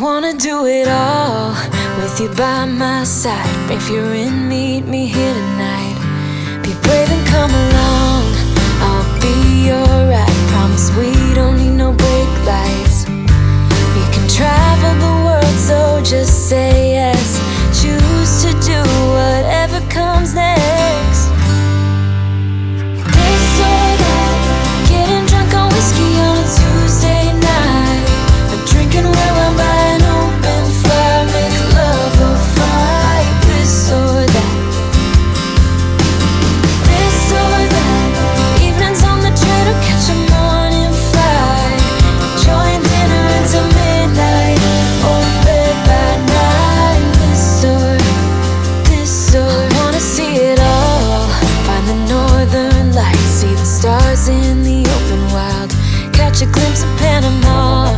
wanna do it all with you by my side. If you're in, meet me here tonight. Be brave and come along, I'll be your ride. Promise we don't need no brake lights. We can travel the world, so just say yes. Choose to do whatever comes next. This or that, getting drunk on whiskey on a Tuesday night, or drinking red wine by an open fire, make love or fight. This or that, this or that, evenings on the train or catch a morning flight, enjoying dinner until midnight, or bed by night. This or I wanna see it all, find the northern lights, see the stars in the open wild, catch a glimpse of Panama.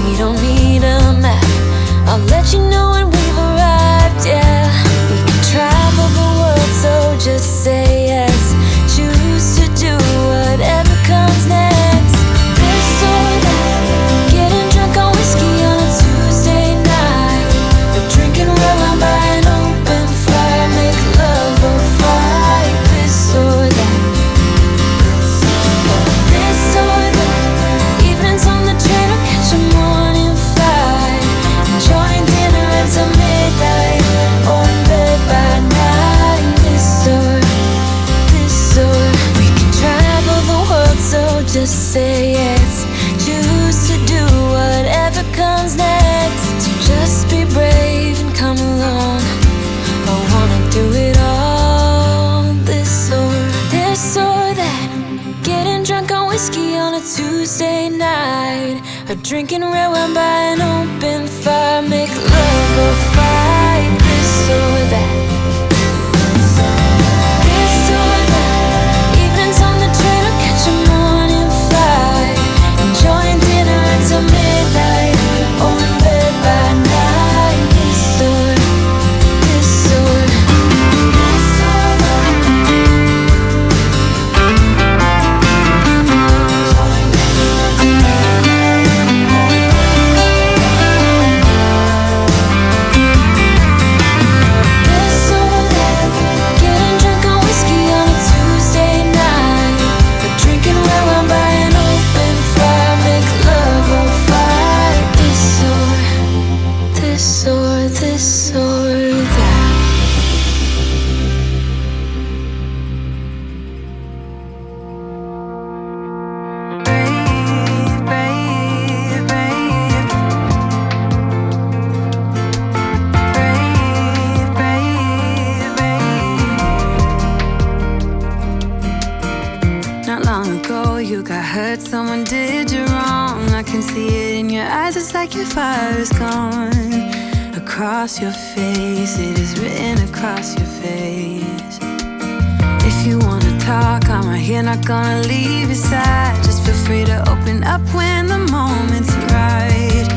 We don't need a map, I'll let you know when we've arrived, yeah. We can travel the world, so just say yes. Choose to do whatever comes next. This or that, getting drunk on whiskey on a Tuesday night, or drinking red wine by an open fire, make love or fight. This or that, this or that, evenings on the train or catch a morning flight, enjoying dinner until midnight, or in bed by night. This or we can travel the world, so just say yes. Choose to do whatever comes next. So just be brave and come along, I wanna do it all. This or that, getting drunk on whiskey on a Tuesday night, or drinking red wine by an open fire, make love or fight. This or that, this or that, evenings on the train or catch a morning flight, enjoying dinner until midnight, or in bed by night. This or someone did you wrong. I can see it in your eyes, it's like your fire is gone. Across your face, it is written across your face. If you wanna talk, I'm right here, not gonna leave your side. Just feel free to open up when the moment's right.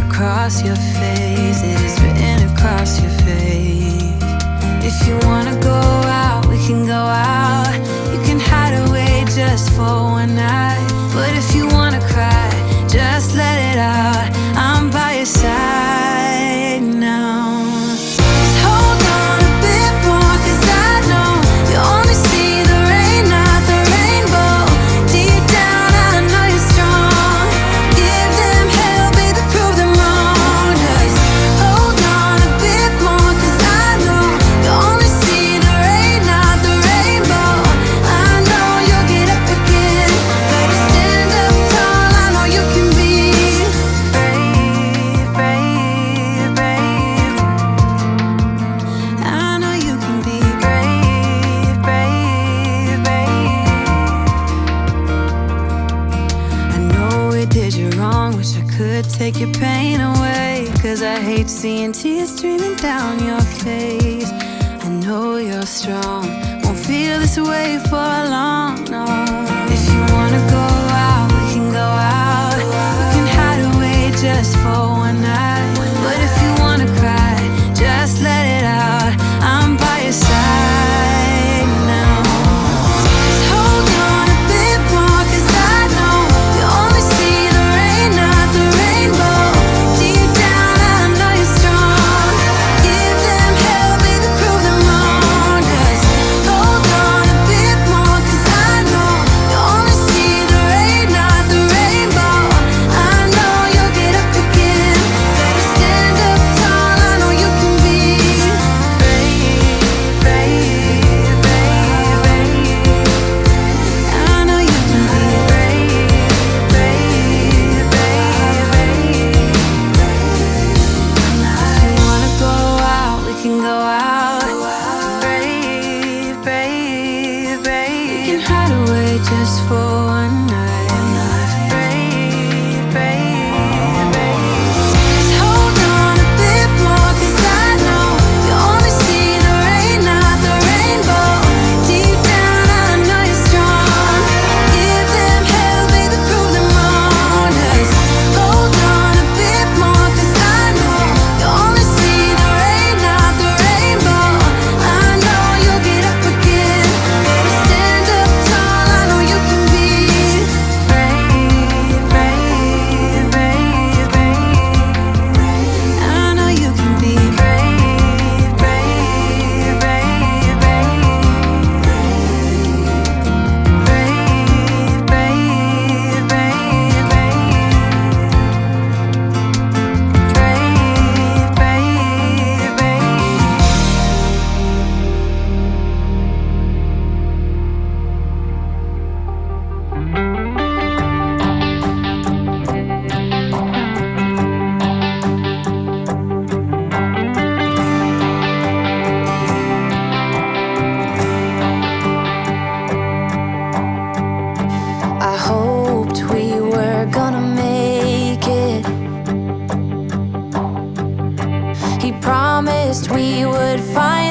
Across your face, it is written across your face. If you wanna go out, we can go out. You can hide away just for one night. But if you wanna cry, just let it out. I'm by your side now. Just hold on a bit more, 'cause I know you only see the rain, not the rainbow. Deep down, I know you're strong. Give them hell, baby, prove them wrong. Just hold on a bit more, 'cause I know you only see the rain, not the rainbow. I know you'll get up again, better stand up tall. I know you can be brave, brave, brave. I know you can be brave, brave, brave. I know it did you wrong, wish I could take your pain away, 'cause I hate seeing tears streaming down your face. I know you're strong, won't feel this way for long, no. If you wanna go out, we can go out. We can hide away just for one night. But if you wanna cry, just let it out. I'm by your side now. Just hold on a bit more, 'cause I know you only see the rain, not the rainbow. Deep down, I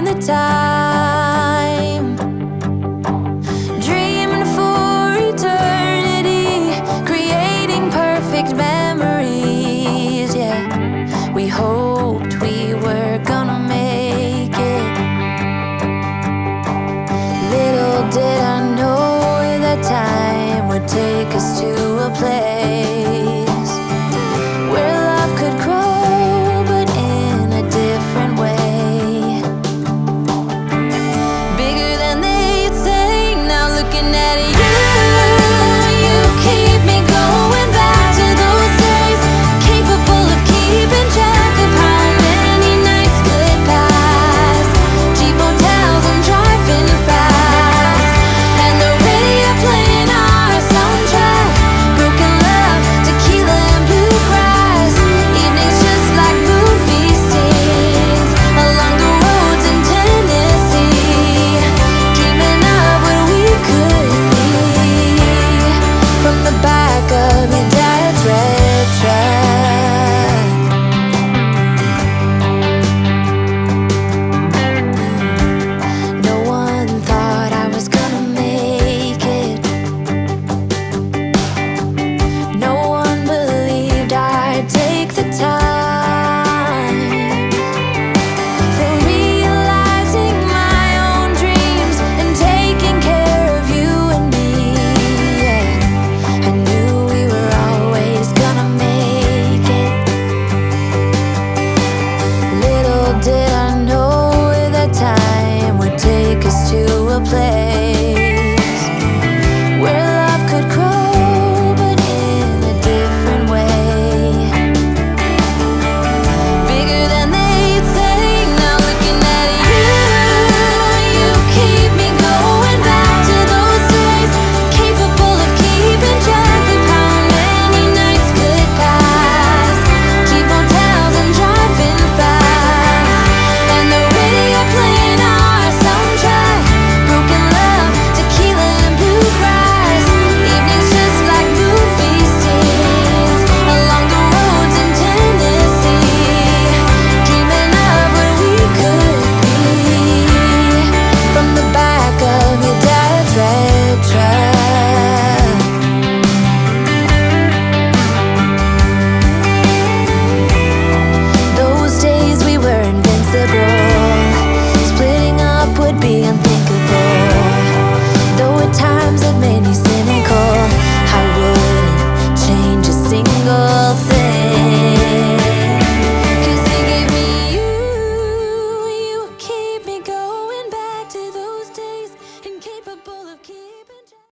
find the time, dreaming for eternity, creating perfect memories. Yeah, we hoped we were gonna make it. Little did I know that time would take us to a place where love could grow, but in a different way. Bigger than they'd say. Now looking at you keep me going back to those days, capable of keeping track of how many nights could pass. Cheap hotels and driving fast, and the radio playing our soundtrack. Broken love, tequila and bluegrass. Evenings just like movie scenes along the roads in Tennessee. Dreaming of what we could be from the back of your dad's red truck. No one thought I was gonna make it. No one believed I'd take the time for realizing my own dreams and taking care of you and me. Yeah, I knew we were always gonna make it. Little did I know that time would take us to a place